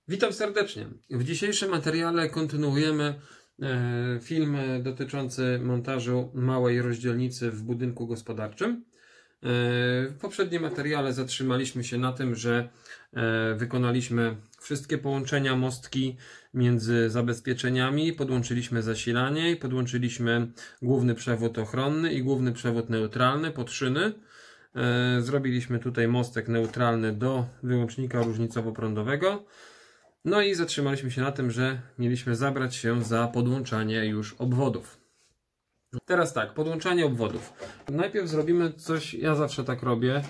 Witam serdecznie. W dzisiejszym materiale kontynuujemy film dotyczący montażu małej rozdzielnicy w budynku gospodarczym. W poprzednim materiale zatrzymaliśmy się na tym, że wykonaliśmy wszystkie połączenia, mostki między zabezpieczeniami, podłączyliśmy zasilanie i podłączyliśmy główny przewód ochronny i główny przewód neutralny pod szyny. Zrobiliśmy tutaj mostek neutralny do wyłącznika różnicowo-prądowego. No i zatrzymaliśmy się na tym, że mieliśmy zabrać się za podłączanie już obwodów. Teraz tak, podłączanie obwodów. Najpierw zrobimy coś, ja zawsze tak robię.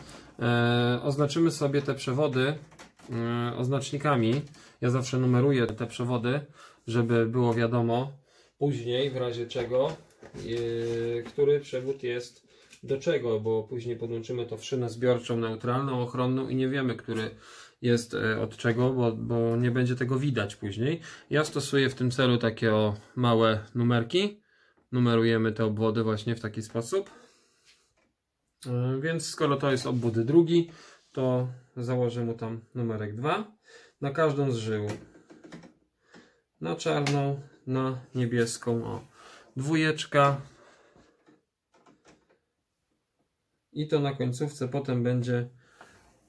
Oznaczymy sobie te przewody oznacznikami. Ja zawsze numeruję te przewody, żeby było wiadomo później, w razie czego, który przewód jest do czego, bo później podłączymy to w szynę zbiorczą, neutralną, ochronną i nie wiemy, który jest od czego, bo nie będzie tego widać później. Ja stosuję w tym celu takie małe numerki. Numerujemy te obwody właśnie w taki sposób. Więc skoro to jest obwód drugi, to założę mu tam numerek 2. Na każdą z żył. Na czarną, na niebieską, dwójeczka. I to na końcówce potem będzie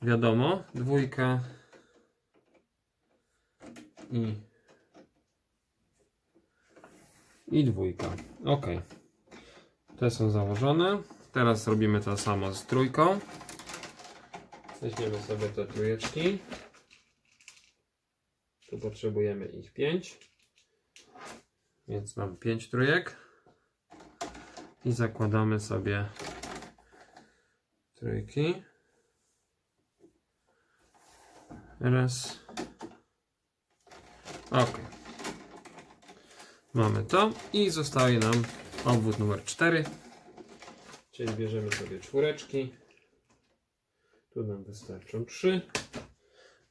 wiadomo, dwójka i dwójka. Ok. Te są założone. Teraz robimy to samo z trójką. Weźmiemy sobie te trójeczki. Tu potrzebujemy ich 5. Więc mam 5 trójek. I zakładamy sobie trójki. Raz. Ok. Mamy to i zostaje nam obwód numer 4. Czyli bierzemy sobie czwóreczki. Tu nam wystarczą 3.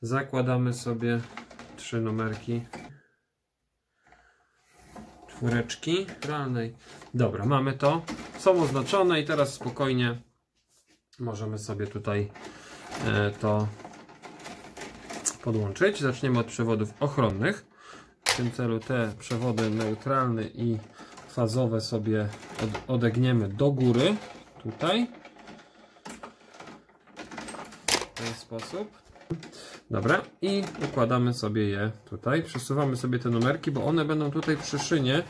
Zakładamy sobie 3 numerki czwóreczki realnej. Dobra, mamy to. Są oznaczone i teraz spokojnie możemy sobie tutaj to podłączyć. Zaczniemy od przewodów ochronnych. W tym celu te przewody neutralne i fazowe sobie odegniemy do góry. Tutaj. W ten sposób. Dobra. I układamy sobie je tutaj. Przesuwamy sobie te numerki, bo one będą tutaj przy szynie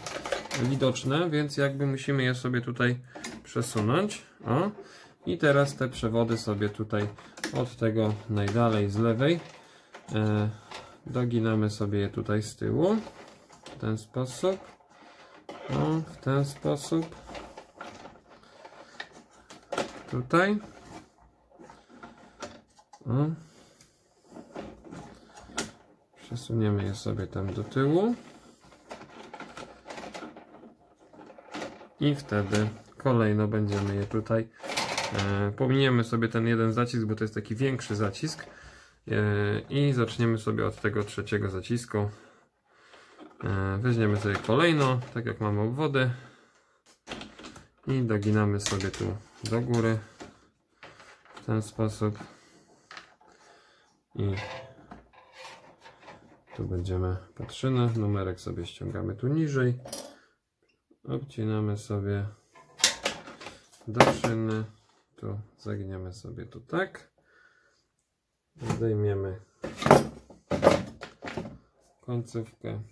widoczne, więc jakby musimy je sobie tutaj przesunąć. O. I teraz te przewody sobie tutaj od tego najdalej z lewej doginamy sobie je tutaj z tyłu w ten sposób, w ten sposób, tutaj, przesuniemy je sobie tam do tyłu i wtedy kolejno będziemy je tutaj, pominiemy sobie ten jeden zacisk, bo to jest taki większy zacisk. I zaczniemy sobie od tego trzeciego zacisku. Weźmiemy sobie kolejno, tak jak mamy obwody, i doginamy sobie tu do góry w ten sposób i tu będziemy patrzymy, numerek sobie ściągamy tu niżej, obcinamy sobie do szyny, tu zagniemy sobie tu tak. Zdejmiemy końcówkę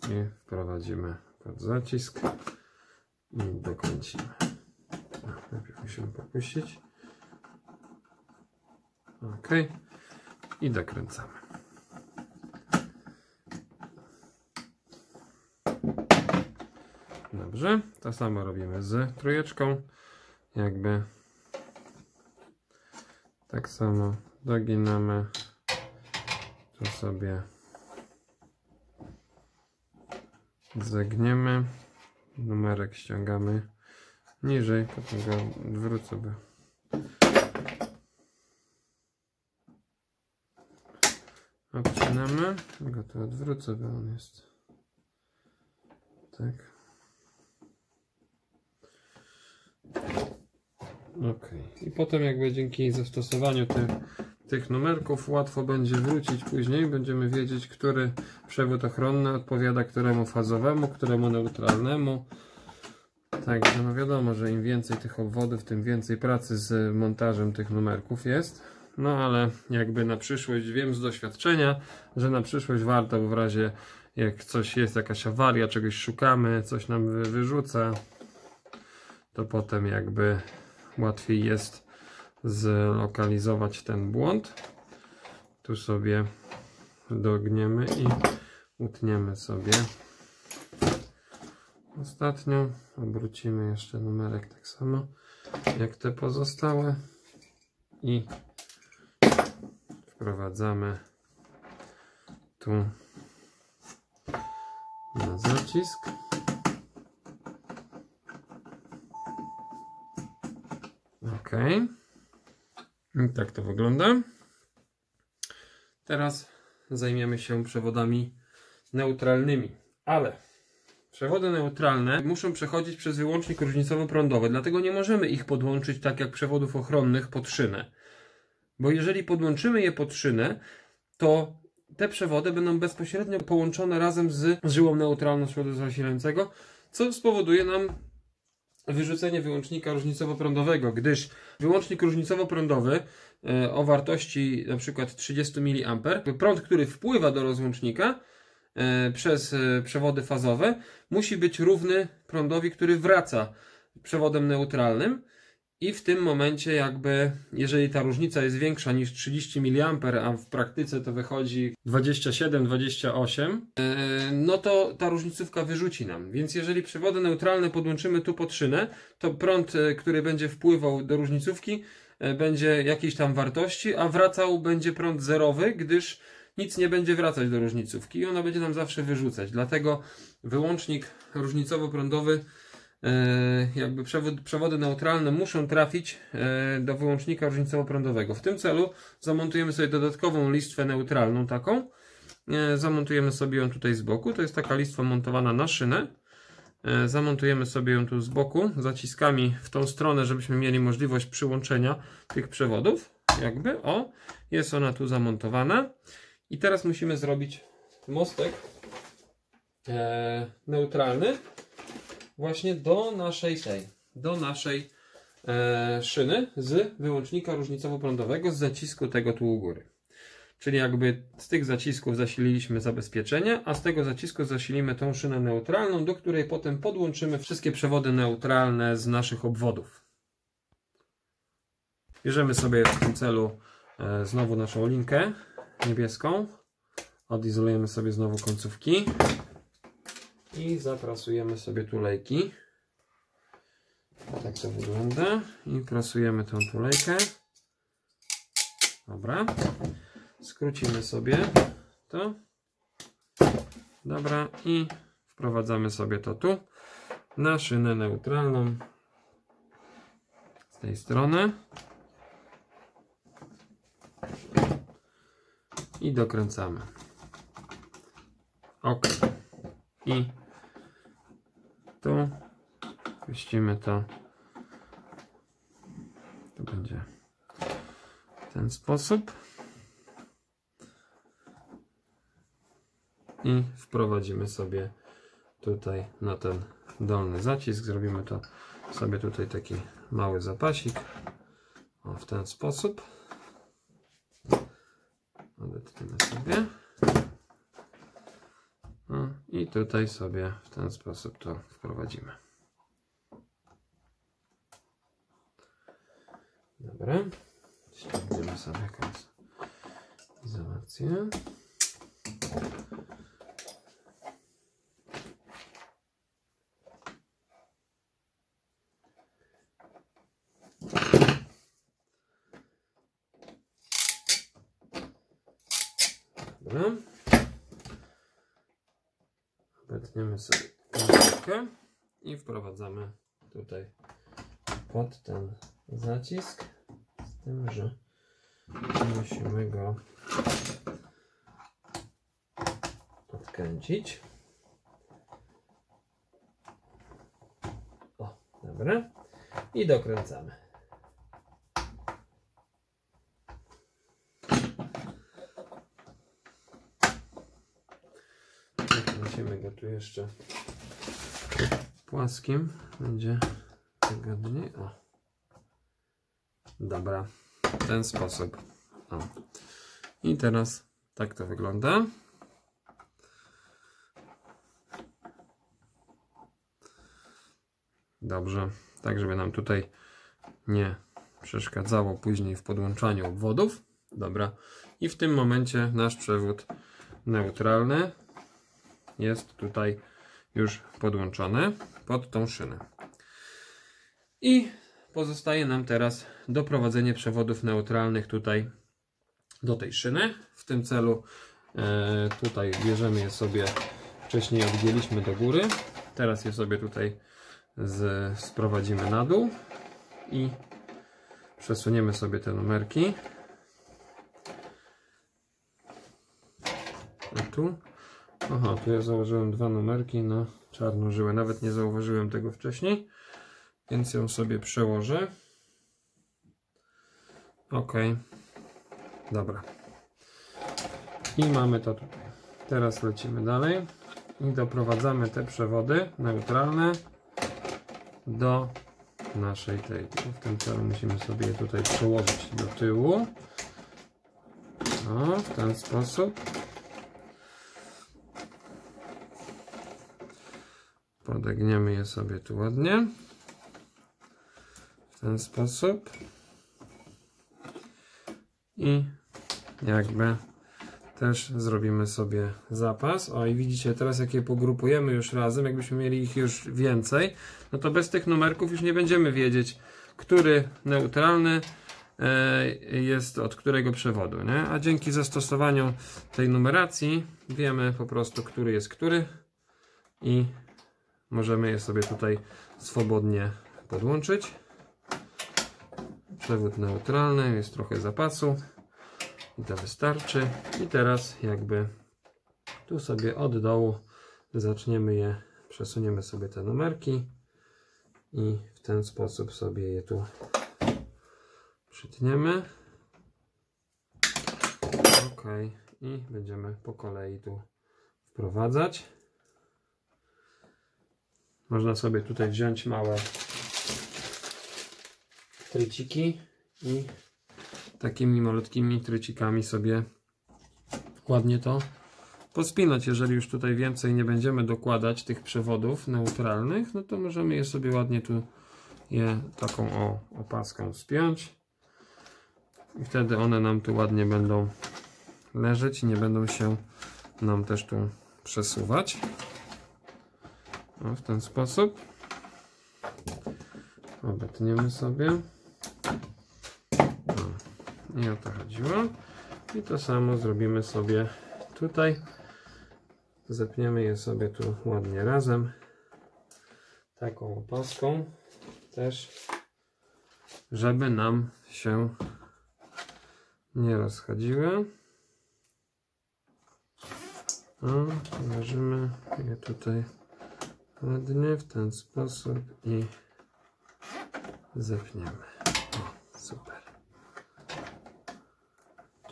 i wprowadzimy pod zacisk i dokręcimy. Najpierw musimy popuścić. Ok. I dokręcamy. Dobrze. To samo robimy z trójeczką. Jakby tak samo doginamy, tu sobie zagniemy, numerek ściągamy niżej, potem go odwrócę, obcinamy, go tu odwrócę, bo on jest tak. Ok. I potem jakby dzięki zastosowaniu tych numerków łatwo będzie wrócić później. Będziemy wiedzieć, który przewód ochronny odpowiada któremu fazowemu, któremu neutralnemu. Także no wiadomo, że im więcej tych obwodów, tym więcej pracy z montażem tych numerków jest. No ale jakby na przyszłość wiem z doświadczenia, że na przyszłość warto w razie jak coś jest, jakaś awaria, czegoś szukamy, coś nam wyrzuca, to potem jakby łatwiej jest zlokalizować ten błąd. Tu sobie dogniemy i utniemy sobie ostatnio. Obrócimy jeszcze numerek tak samo jak te pozostałe i wprowadzamy tu na zacisk. Ok. I tak to wygląda. Teraz zajmiemy się przewodami neutralnymi, ale przewody neutralne muszą przechodzić przez wyłącznik różnicowo-prądowy, dlatego nie możemy ich podłączyć tak jak przewodów ochronnych pod szynę. Bo jeżeli podłączymy je pod szynę, to te przewody będą bezpośrednio połączone razem z żyłą neutralną przewodu zasilającego, co spowoduje nam wyrzucenie wyłącznika różnicowo-prądowego, gdyż wyłącznik różnicowo-prądowy o wartości np. 30 mA, prąd, który wpływa do rozłącznika przez przewody fazowe, musi być równy prądowi, który wraca przewodem neutralnym. I w tym momencie jakby, jeżeli ta różnica jest większa niż 30 mA, a w praktyce to wychodzi 27-28, no to ta różnicówka wyrzuci nam. Więc jeżeli przewody neutralne podłączymy tu pod szynę, to prąd, który będzie wpływał do różnicówki, będzie jakiejś tam wartości, a wracał będzie prąd zerowy, gdyż nic nie będzie wracać do różnicówki i ona będzie nam zawsze wyrzucać. Dlatego wyłącznik różnicowo-prądowy, jakby przewody neutralne muszą trafić do wyłącznika różnicowo-prądowego. W tym celu zamontujemy sobie dodatkową listwę neutralną taką. Zamontujemy sobie ją tutaj z boku. To jest taka listwa montowana na szynę. Zamontujemy sobie ją tu z boku zaciskami w tą stronę, żebyśmy mieli możliwość przyłączenia tych przewodów. Jakby, o, jest ona tu zamontowana. I teraz musimy zrobić mostek neutralny właśnie do naszej szyny z wyłącznika różnicowo-prądowego z zacisku tego tu u góry. Czyli jakby z tych zacisków zasililiśmy zabezpieczenie, a z tego zacisku zasilimy tą szynę neutralną, do której potem podłączymy wszystkie przewody neutralne z naszych obwodów. Bierzemy sobie w tym celu znowu naszą linkę niebieską, odizolujemy sobie znowu końcówki i zaprasujemy sobie tulejki. Tak to wygląda. I prasujemy tą tulejkę. Dobra. Skrócimy sobie to. Dobra. I wprowadzamy sobie to tu na szynę neutralną z tej strony. I dokręcamy. Ok. I tu puścimy to. To będzie w ten sposób. I wprowadzimy sobie tutaj na ten dolny zacisk. Zrobimy to sobie tutaj taki mały zapasik. O, w ten sposób. Odetniemy sobie. O, i tutaj sobie w ten sposób to wprowadzimy. Dobra. Ściągniemy sobie jakąś izolację. Dobra. Obetniemy sobie końcówkę i wprowadzamy tutaj pod ten zacisk, z tym, że musimy go odkręcić. O, dobra. I dokręcamy. bo tu jeszcze płaskim będzie wygodniej. O. Dobra, w ten sposób. O. I teraz tak to wygląda. Dobrze, tak żeby nam tutaj nie przeszkadzało później w podłączaniu obwodów. Dobra, i w tym momencie nasz przewód neutralny jest tutaj już podłączony pod tą szynę. I pozostaje nam teraz doprowadzenie przewodów neutralnych tutaj do tej szyny. W tym celu tutaj bierzemy je sobie, wcześniej odgięliśmy do góry, teraz je sobie tutaj sprowadzimy na dół i przesuniemy sobie te numerki. A tu? Aha, tu ja założyłem dwa numerki na czarną żyłę. Nawet nie zauważyłem tego wcześniej, więc ją sobie przełożę. Ok. Dobra. I mamy to tutaj. Teraz lecimy dalej i doprowadzamy te przewody neutralne do naszej tej. W tym celu musimy sobie je tutaj przełożyć do tyłu. No, w ten sposób. Podegniemy je sobie tu ładnie. W ten sposób. I jakby też zrobimy sobie zapas. O, i widzicie teraz, jak je pogrupujemy już razem, jakbyśmy mieli ich już więcej, no to bez tych numerków już nie będziemy wiedzieć, który neutralny jest od którego przewodu, nie? A dzięki zastosowaniu tej numeracji wiemy po prostu, który jest który i możemy je sobie tutaj swobodnie podłączyć. Przewód neutralny, jest trochę zapasu i to wystarczy. I teraz jakby tu sobie od dołu zaczniemy je, przesuniemy sobie te numerki i w ten sposób sobie je tu przytniemy. Ok, i będziemy po kolei tu wprowadzać. Można sobie tutaj wziąć małe tryciki i takimi malutkimi trycikami sobie ładnie to pospinać. Jeżeli już tutaj więcej nie będziemy dokładać tych przewodów neutralnych, no to możemy je sobie ładnie tu taką opaską spiąć i wtedy one nam tu ładnie będą leżeć i nie będą się nam też tu przesuwać. W ten sposób obetniemy sobie. I o to chodziło. I to samo zrobimy sobie tutaj. Zepniemy je sobie tu ładnie razem. Taką opaską też, żeby nam się nie rozchodziły. Położymy je tutaj ładnie w ten sposób i zepniemy. O, super.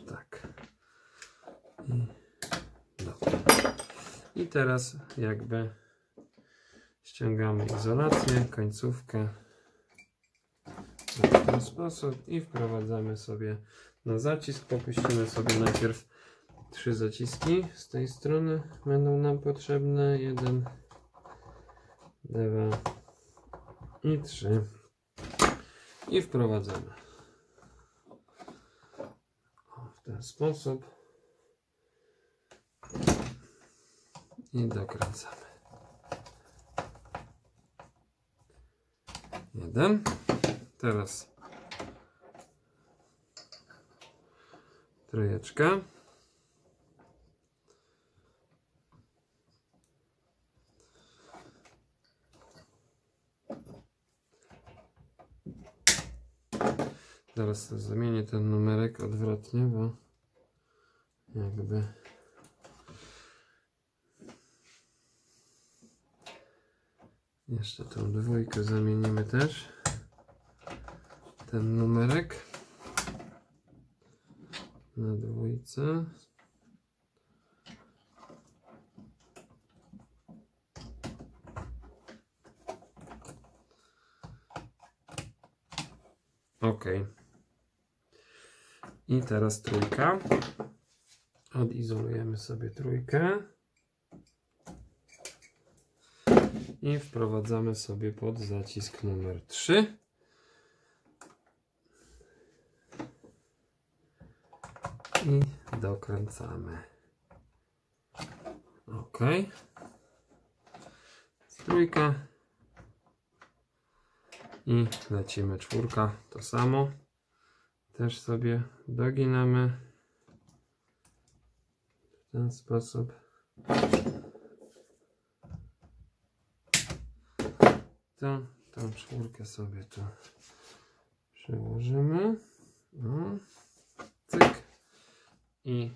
Tak. I dobra. I teraz jakby ściągamy izolację, końcówkę w ten sposób i wprowadzamy sobie na zacisk. Popuścimy sobie najpierw 3 zaciski z tej strony, będą nam potrzebne. 1, 2 i 3 i wprowadzamy w ten sposób i dokręcamy. 1. Teraz trójeczka. Zaraz zamienię ten numerek odwrotnie, bo jakby jeszcze tą dwójkę zamienimy też. Ten numerek na dwójce. OK. I teraz trójka. Odizolujemy sobie trójkę. I wprowadzamy sobie pod zacisk numer 3. I dokręcamy. OK. Trójka. I lecimy czwórka. To samo. Też sobie doginamy w ten sposób. Tą czwórkę sobie tu przyłożymy. No. Cyk. I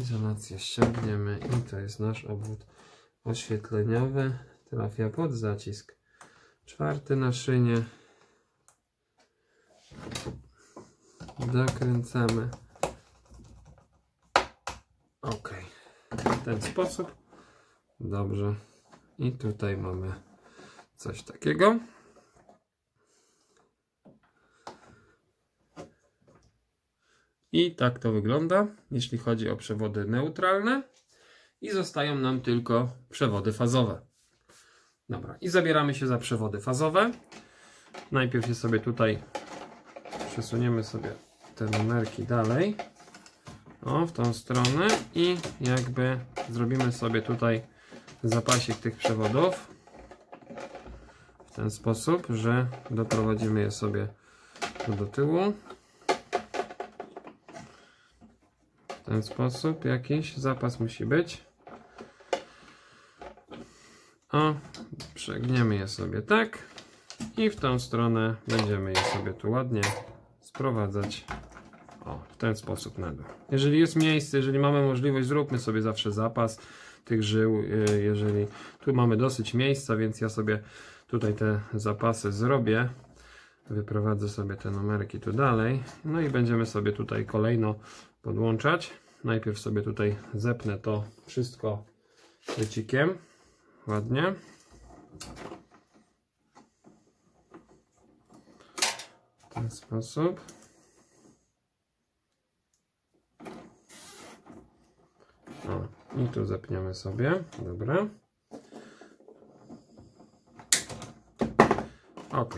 izolację ściągniemy i to jest nasz obwód oświetleniowy. Trafia pod zacisk 4 na szynie. Dokręcamy. OK. W ten sposób. Dobrze. I tutaj mamy coś takiego. I tak to wygląda, jeśli chodzi o przewody neutralne. I zostają nam tylko przewody fazowe. Dobra, i zabieramy się za przewody fazowe. Najpierw je sobie tutaj przesuniemy sobie te numerki dalej. O, w tą stronę. I jakby zrobimy sobie tutaj zapasik tych przewodów. W ten sposób, że doprowadzimy je sobie do tyłu. W ten sposób jakiś zapas musi być. O, przegniemy je sobie tak i w tą stronę będziemy je sobie tu ładnie sprowadzać. O, w ten sposób na dół. Jeżeli jest miejsce, jeżeli mamy możliwość, zróbmy sobie zawsze zapas tych żył. Jeżeli tu mamy dosyć miejsca, więc ja sobie tutaj te zapasy zrobię. Wyprowadzę sobie te numerki tu dalej. No i będziemy sobie tutaj kolejno podłączać. Najpierw sobie tutaj zepnę to wszystko wycikiem. Ładnie. W ten sposób. O, i tu zepniemy sobie. Dobra. OK.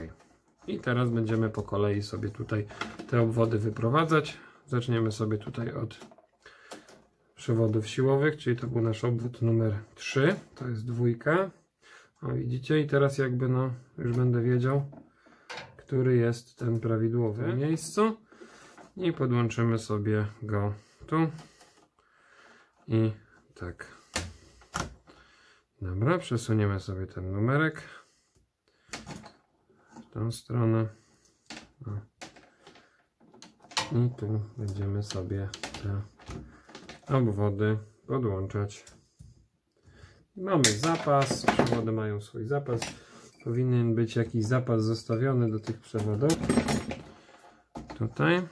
I teraz będziemy po kolei sobie tutaj te obwody wyprowadzać. Zaczniemy sobie tutaj od przewodów siłowych, czyli to był nasz obwód numer 3. To jest dwójka. O, widzicie? I teraz jakby no już będę wiedział, który jest ten prawidłowy w miejscu. I podłączymy sobie go tu. I tak. Dobra, przesuniemy sobie ten numerek w tą stronę. O. I tu będziemy sobie te obwody podłączać. Mamy zapas, przewody mają swój zapas. Powinien być jakiś zapas zostawiony do tych przewodów. Tutaj.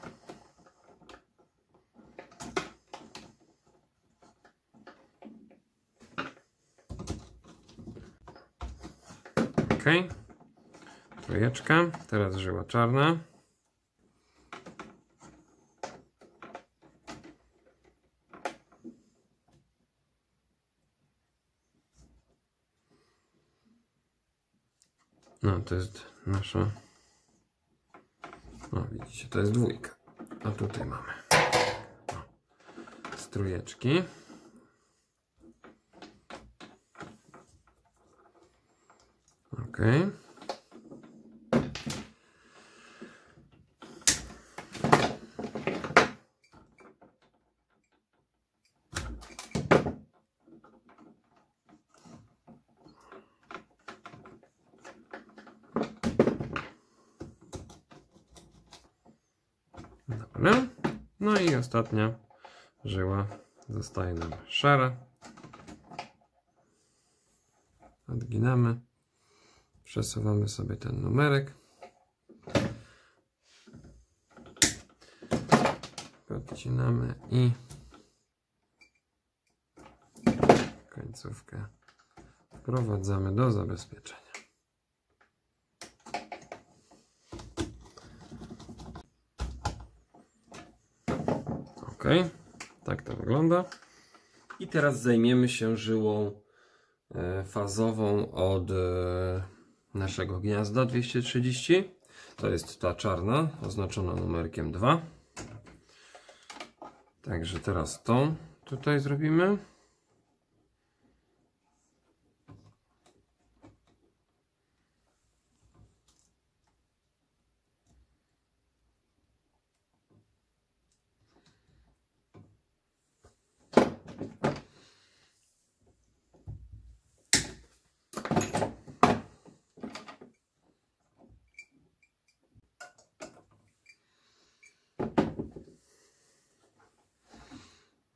OK. Trójeczka. Teraz żyła czarna. No, to jest nasza. No, widzicie, to jest dwójka. A tutaj mamy z trójeczki. OK. Dobra. No i ostatnia żyła zostaje nam szara. Odginamy. Przesuwamy sobie ten numerek. Podcinamy i końcówkę wprowadzamy do zabezpieczenia. tak to wygląda. I teraz zajmiemy się żyłą fazową od naszego gniazda 230. To jest ta czarna, oznaczona numerkiem 2. Także teraz tą tutaj zrobimy.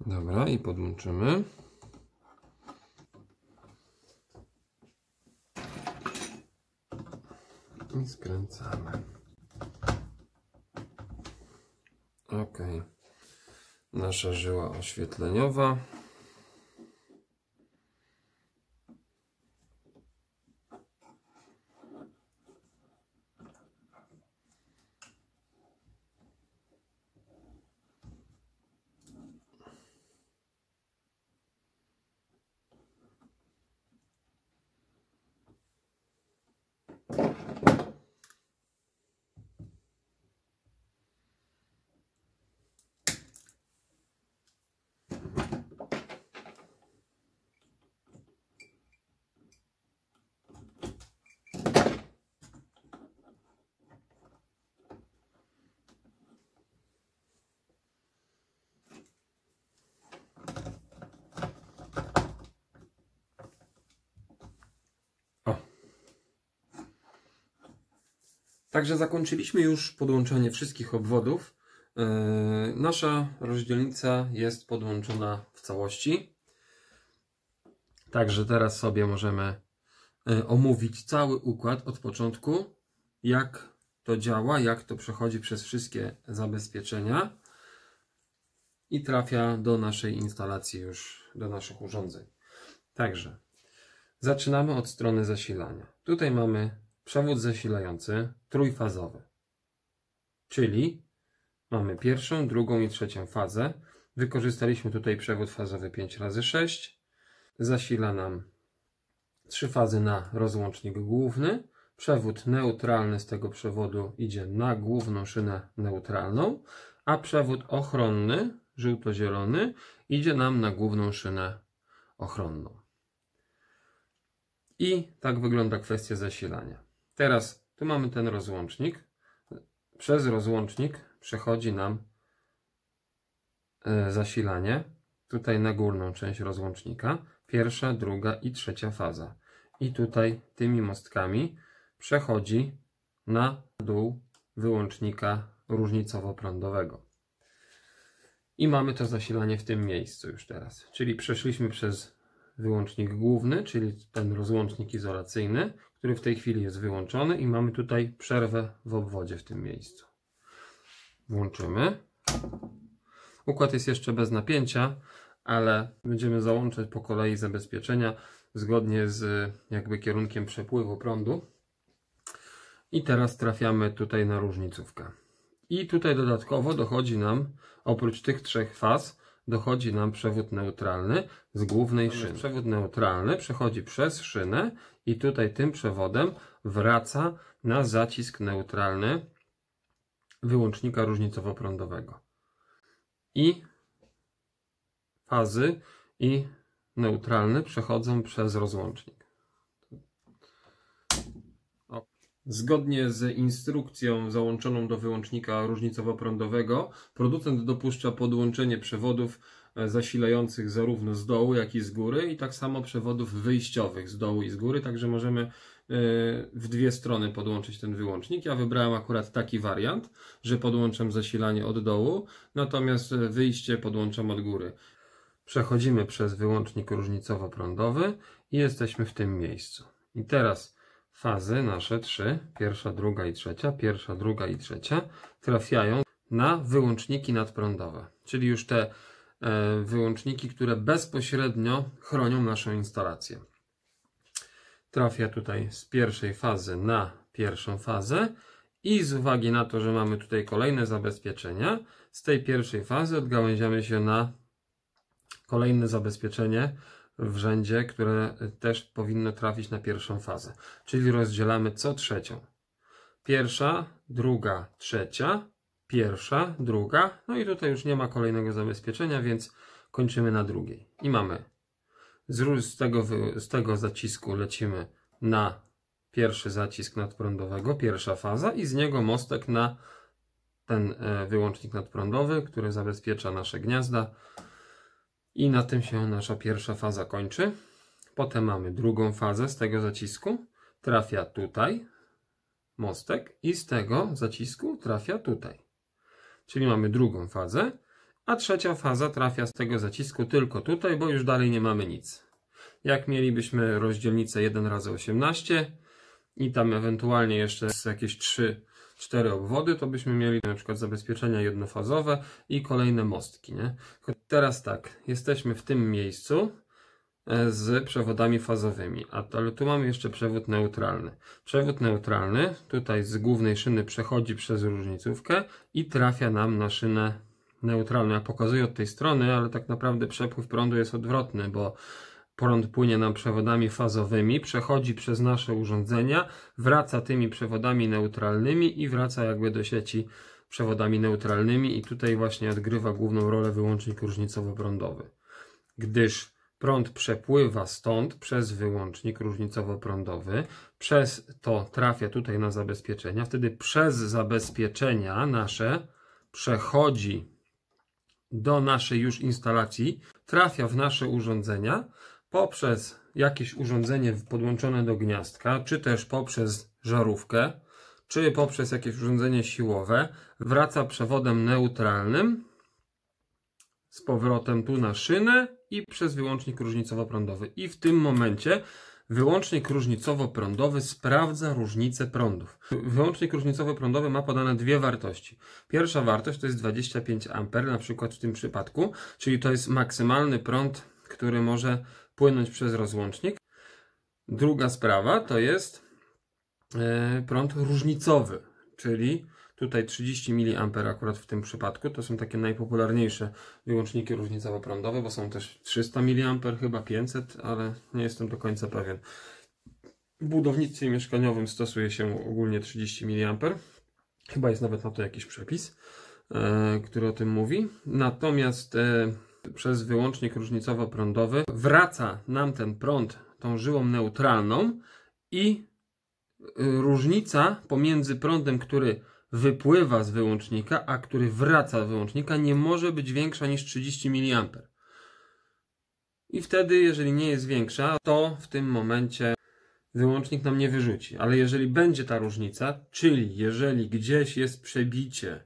Dobra, i podłączymy. I skręcamy. Ok. Nasza żyła oświetleniowa. Także zakończyliśmy już podłączenie wszystkich obwodów. Nasza rozdzielnica jest podłączona w całości. Także teraz sobie możemy omówić cały układ od początku, jak to działa, jak to przechodzi przez wszystkie zabezpieczenia i trafia do naszej instalacji, już do naszych urządzeń. Także zaczynamy od strony zasilania. Tutaj mamy przewód zasilający trójfazowy, czyli mamy pierwszą, drugą i trzecią fazę. Wykorzystaliśmy tutaj przewód fazowy 5x6. Zasila nam 3 fazy na rozłącznik główny. Przewód neutralny z tego przewodu idzie na główną szynę neutralną, a przewód ochronny, żółto-zielony, idzie nam na główną szynę ochronną. I tak wygląda kwestia zasilania. Teraz tu mamy ten rozłącznik. Przez rozłącznik przechodzi nam zasilanie. Tutaj na górną część rozłącznika. Pierwsza, druga i trzecia faza. I tutaj tymi mostkami przechodzi na dół wyłącznika różnicowo-prądowego. I mamy to zasilanie w tym miejscu już teraz. Czyli przeszliśmy przez wyłącznik główny, czyli ten rozłącznik izolacyjny, który w tej chwili jest wyłączony i mamy tutaj przerwę w obwodzie w tym miejscu. Włączymy. Układ jest jeszcze bez napięcia, ale będziemy załączać po kolei zabezpieczenia zgodnie z jakby kierunkiem przepływu prądu. I teraz trafiamy tutaj na różnicówkę. I tutaj dodatkowo dochodzi nam, oprócz tych 3 faz, dochodzi nam przewód neutralny z głównej szyny. Przewód neutralny przechodzi przez szynę i tutaj tym przewodem wraca na zacisk neutralny wyłącznika różnicowo-prądowego. I fazy i neutralny przechodzą przez rozłącznik. Zgodnie z instrukcją załączoną do wyłącznika różnicowo-prądowego, producent dopuszcza podłączenie przewodów zasilających zarówno z dołu, jak i z góry, i tak samo przewodów wyjściowych z dołu i z góry, także możemy w dwie strony podłączyć ten wyłącznik. Ja wybrałem akurat taki wariant, że podłączam zasilanie od dołu, natomiast wyjście podłączam od góry. Przechodzimy przez wyłącznik różnicowo-prądowy i jesteśmy w tym miejscu. I teraz fazy nasze 3, pierwsza, druga i trzecia, pierwsza, druga i trzecia trafiają na wyłączniki nadprądowe, czyli już te wyłączniki, które bezpośrednio chronią naszą instalację. Trafia tutaj z pierwszej fazy na pierwszą fazę I z uwagi na to, że mamy tutaj kolejne zabezpieczenia, z tej pierwszej fazy odgałęziamy się na kolejne zabezpieczenie w rzędzie, które też powinno trafić na pierwszą fazę. Czyli rozdzielamy co trzecią. Pierwsza, druga, trzecia, pierwsza, druga. No i tutaj już nie ma kolejnego zabezpieczenia, więc kończymy na drugiej. I mamy z tego zacisku lecimy na pierwszy zacisk nadprądowego, pierwsza faza i z niego mostek na ten wyłącznik nadprądowy, który zabezpiecza nasze gniazda. I na tym się nasza pierwsza faza kończy. Potem mamy drugą fazę z tego zacisku. Trafia tutaj mostek i z tego zacisku trafia tutaj. Czyli mamy drugą fazę, a trzecia faza trafia z tego zacisku tylko tutaj, bo już dalej nie mamy nic. Jak mielibyśmy rozdzielnicę 1×18 i tam ewentualnie jeszcze jakieś 3-4 obwody, to byśmy mieli na przykład zabezpieczenia jednofazowe i kolejne mostki, nie? Teraz tak, jesteśmy w tym miejscu z przewodami fazowymi, ale tu mamy jeszcze przewód neutralny. Przewód neutralny tutaj z głównej szyny przechodzi przez różnicówkę i trafia nam na szynę neutralną. Ja pokazuję od tej strony, ale tak naprawdę przepływ prądu jest odwrotny, bo prąd płynie nam przewodami fazowymi, przechodzi przez nasze urządzenia, wraca tymi przewodami neutralnymi i wraca jakby do sieci przewodami neutralnymi i tutaj właśnie odgrywa główną rolę wyłącznik różnicowo-prądowy. Gdyż prąd przepływa stąd przez wyłącznik różnicowo-prądowy, przez to trafia tutaj na zabezpieczenia, wtedy przez zabezpieczenia nasze przechodzi do naszej już instalacji, trafia w nasze urządzenia, poprzez jakieś urządzenie podłączone do gniazdka, czy też poprzez żarówkę, czy poprzez jakieś urządzenie siłowe, wraca przewodem neutralnym z powrotem tu na szynę i przez wyłącznik różnicowo-prądowy. I w tym momencie wyłącznik różnicowo-prądowy sprawdza różnicę prądów. Wyłącznik różnicowo-prądowy ma podane dwie wartości. Pierwsza wartość to jest 25 A, na przykład w tym przypadku, czyli to jest maksymalny prąd, który może płynąć przez rozłącznik. Druga sprawa to jest prąd różnicowy, czyli tutaj 30 mA akurat w tym przypadku. To są takie najpopularniejsze wyłączniki różnicowo-prądowe, bo są też 300 mA, chyba 500, ale nie jestem do końca pewien. W budownictwie mieszkaniowym stosuje się ogólnie 30 mA. Chyba jest nawet na to jakiś przepis, który o tym mówi. Natomiast przez wyłącznik różnicowo-prądowy wraca nam ten prąd tą żyłą neutralną i różnica pomiędzy prądem, który wypływa z wyłącznika, a który wraca do wyłącznika, nie może być większa niż 30 mA. I wtedy, jeżeli nie jest większa, to w tym momencie wyłącznik nam nie wyrzuci. Ale jeżeli będzie ta różnica, czyli jeżeli gdzieś jest przebicie,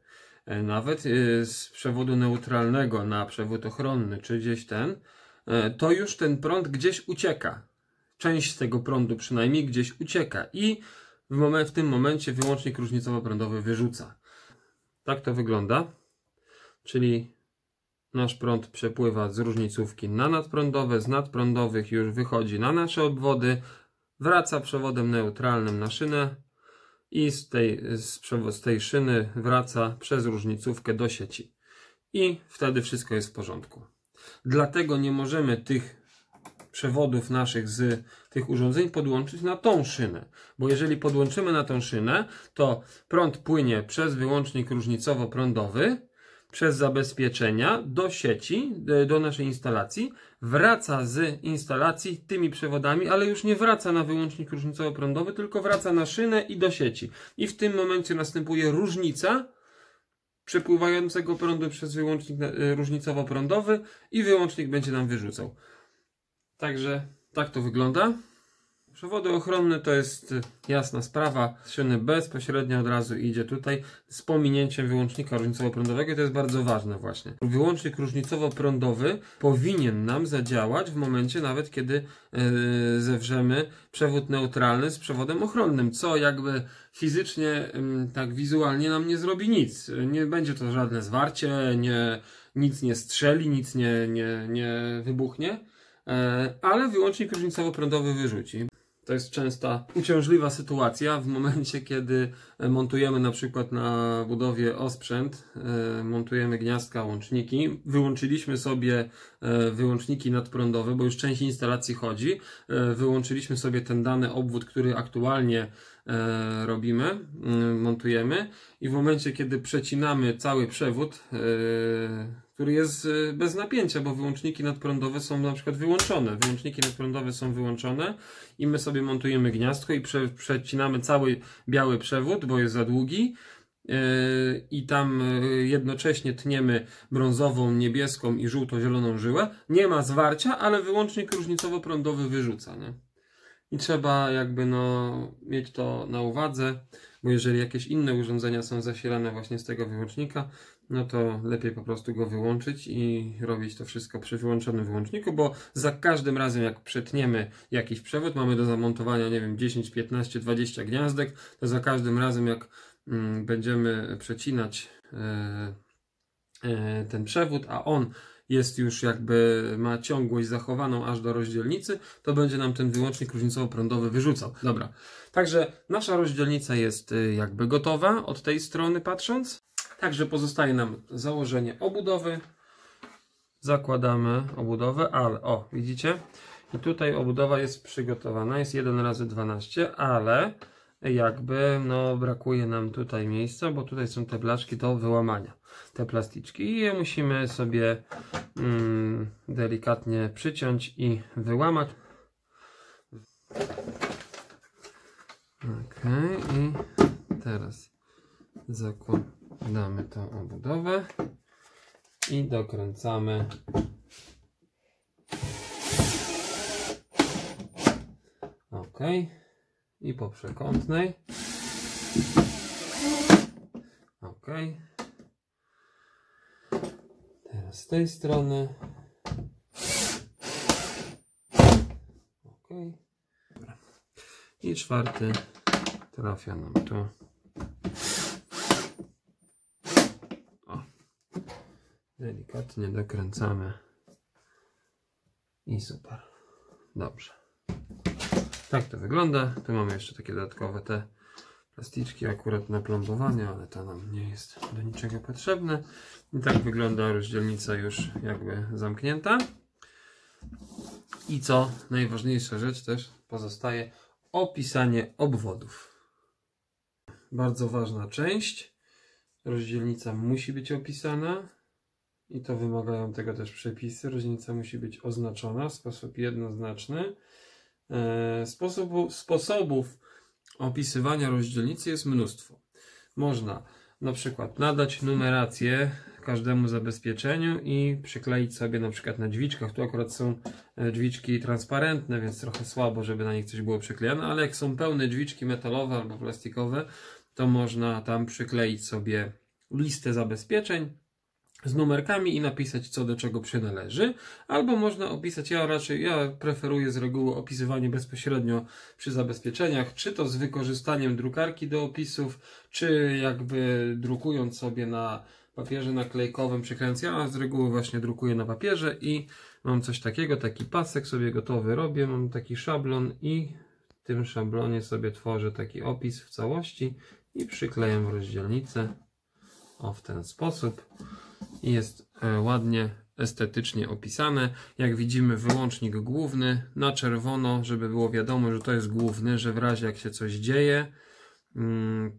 nawet z przewodu neutralnego na przewód ochronny, czy gdzieś to już ten prąd gdzieś ucieka. Część z tego prądu przynajmniej gdzieś ucieka i w tym momencie wyłącznik różnicowo-prądowy wyrzuca. Tak to wygląda. Czyli nasz prąd przepływa z różnicówki na nadprądowe, z nadprądowych już wychodzi na nasze obwody, wraca przewodem neutralnym na szynę i z tej szyny wraca przez różnicówkę do sieci. I wtedy wszystko jest w porządku. Dlatego nie możemy tych przewodów naszych z tych urządzeń podłączyć na tą szynę. Bo jeżeli podłączymy na tą szynę, to prąd płynie przez wyłącznik różnicowo-prądowy, przez zabezpieczenia do sieci, do naszej instalacji, wraca z instalacji tymi przewodami, ale już nie wraca na wyłącznik różnicowo-prądowy, tylko wraca na szynę i do sieci. I w tym momencie następuje różnica przepływającego prądu przez wyłącznik różnicowo-prądowy i wyłącznik będzie nam wyrzucał. Także tak to wygląda. Przewody ochronne to jest jasna sprawa. Szyny bezpośrednio od razu idzie tutaj z pominięciem wyłącznika różnicowo-prądowego i to jest bardzo ważne właśnie. Wyłącznik różnicowo-prądowy powinien nam zadziałać w momencie nawet kiedy zewrzemy przewód neutralny z przewodem ochronnym, co jakby fizycznie, tak wizualnie nam nie zrobi nic. Nie będzie to żadne zwarcie, nic nie strzeli, nic nie wybuchnie. Ale wyłącznik różnicowo-prądowy wyrzuci. To jest częsta uciążliwa sytuacja w momencie, kiedy montujemy na przykład na budowie osprzęt, montujemy gniazdka, łączniki. Wyłączyliśmy sobie wyłączniki nadprądowe, bo już część instalacji chodzi. Wyłączyliśmy sobie ten dany obwód, który aktualnie robimy, montujemy i w momencie, kiedy przecinamy cały przewód, który jest bez napięcia, bo wyłączniki nadprądowe są na przykład wyłączone. Wyłączniki nadprądowe są wyłączone i my sobie montujemy gniazdko i przecinamy cały biały przewód, bo jest za długi. I tam jednocześnie tniemy brązową, niebieską i żółto-zieloną żyłę. Nie ma zwarcia, ale wyłącznik różnicowo-prądowy wyrzuca, nie? I trzeba jakby mieć to na uwadze, bo jeżeli jakieś inne urządzenia są zasilane właśnie z tego wyłącznika, no to lepiej po prostu go wyłączyć i robić to wszystko przy wyłączonym wyłączniku, bo za każdym razem jak przetniemy jakiś przewód, mamy do zamontowania, nie wiem, 10, 15, 20 gniazdek, to za każdym razem jak będziemy przecinać ten przewód, a on jest już jakby, ma ciągłość zachowaną aż do rozdzielnicy, to będzie nam ten wyłącznik różnicowo-prądowy wyrzucał. Dobra, także nasza rozdzielnica jest jakby gotowa od tej strony patrząc. Także pozostaje nam założenie obudowy. Zakładamy obudowę, ale o, widzicie? I tutaj obudowa jest przygotowana, jest 1x12, ale jakby brakuje nam tutaj miejsca, bo tutaj są te blaszki do wyłamania, te plasticzki i je musimy sobie delikatnie przyciąć i wyłamać. Ok, i teraz zakładamy tą obudowę i dokręcamy. Ok. I po przekątnej. Ok. Teraz z tej strony. Ok. I czwarty trafia nam tu. O. Delikatnie dokręcamy. I super. Dobrze. Tak to wygląda. Tu mamy jeszcze takie dodatkowe te plasticzki akurat na plombowanie, ale to nam nie jest do niczego potrzebne. I tak wygląda rozdzielnica już jakby zamknięta. I co najważniejsza rzecz też pozostaje opisanie obwodów. Bardzo ważna część. Rozdzielnica musi być opisana i to wymagają tego też przepisy. Rozdzielnica musi być oznaczona w sposób jednoznaczny. Sposobów opisywania rozdzielnicy jest mnóstwo. Można na przykład nadać numerację każdemu zabezpieczeniu i przykleić sobie na przykład na drzwiczkach. Tu akurat są drzwiczki transparentne, więc trochę słabo, żeby na nich coś było przyklejone, ale jak są pełne drzwiczki metalowe albo plastikowe, to można tam przykleić sobie listę zabezpieczeń z numerkami i napisać, co do czego przynależy, albo można opisać, ja preferuję z reguły opisywanie bezpośrednio przy zabezpieczeniach, czy to z wykorzystaniem drukarki do opisów, czy jakby drukując sobie na papierze naklejkowym, przyklejając. Ja z reguły właśnie drukuję na papierze i mam coś takiego, taki pasek sobie gotowy robię, mam taki szablon i w tym szablonie sobie tworzę taki opis w całości i przyklejam rozdzielnicę w ten sposób. I jest ładnie, estetycznie opisane. Jak widzimy, wyłącznik główny na czerwono, żeby było wiadomo, że to jest główny, że w razie jak się coś dzieje,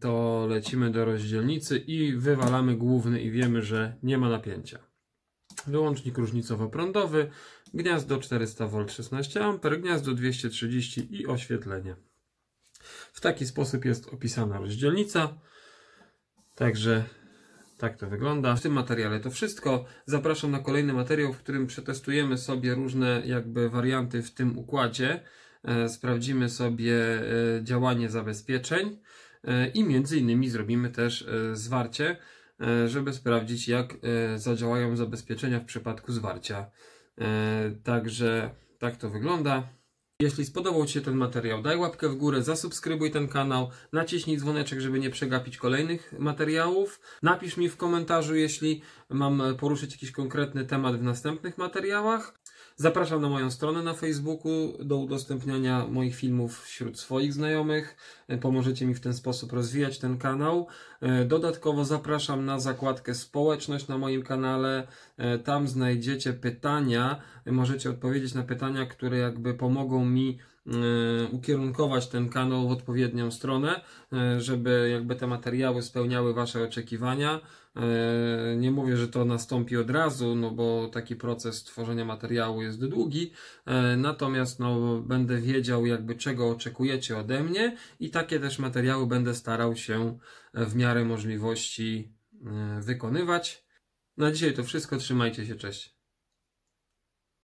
to lecimy do rozdzielnicy i wywalamy główny i wiemy, że nie ma napięcia. Wyłącznik różnicowo-prądowy, gniazdo 400V 16A, gniazdo 230 i oświetlenie. W taki sposób jest opisana rozdzielnica. Także tak to wygląda. W tym materiale to wszystko. Zapraszam na kolejny materiał, w którym przetestujemy sobie różne jakby warianty w tym układzie. Sprawdzimy sobie działanie zabezpieczeń i między innymi zrobimy też zwarcie, żeby sprawdzić, jak zadziałają zabezpieczenia w przypadku zwarcia. Także tak to wygląda. Jeśli spodobał Ci się ten materiał, daj łapkę w górę, zasubskrybuj ten kanał, naciśnij dzwoneczek, żeby nie przegapić kolejnych materiałów. Napisz mi w komentarzu, jeśli mam poruszyć jakiś konkretny temat w następnych materiałach. Zapraszam na moją stronę na Facebooku do udostępniania moich filmów wśród swoich znajomych. Pomożecie mi w ten sposób rozwijać ten kanał. Dodatkowo zapraszam na zakładkę społeczność na moim kanale. Tam znajdziecie pytania. Możecie odpowiedzieć na pytania, które jakby pomogą mi ukierunkować ten kanał w odpowiednią stronę, żeby jakby te materiały spełniały Wasze oczekiwania. Nie mówię, że to nastąpi od razu, no bo taki proces tworzenia materiału jest długi, natomiast no, będę wiedział jakby czego oczekujecie ode mnie i takie też materiały będę starał się w miarę możliwości wykonywać. Na dzisiaj to wszystko, trzymajcie się, cześć.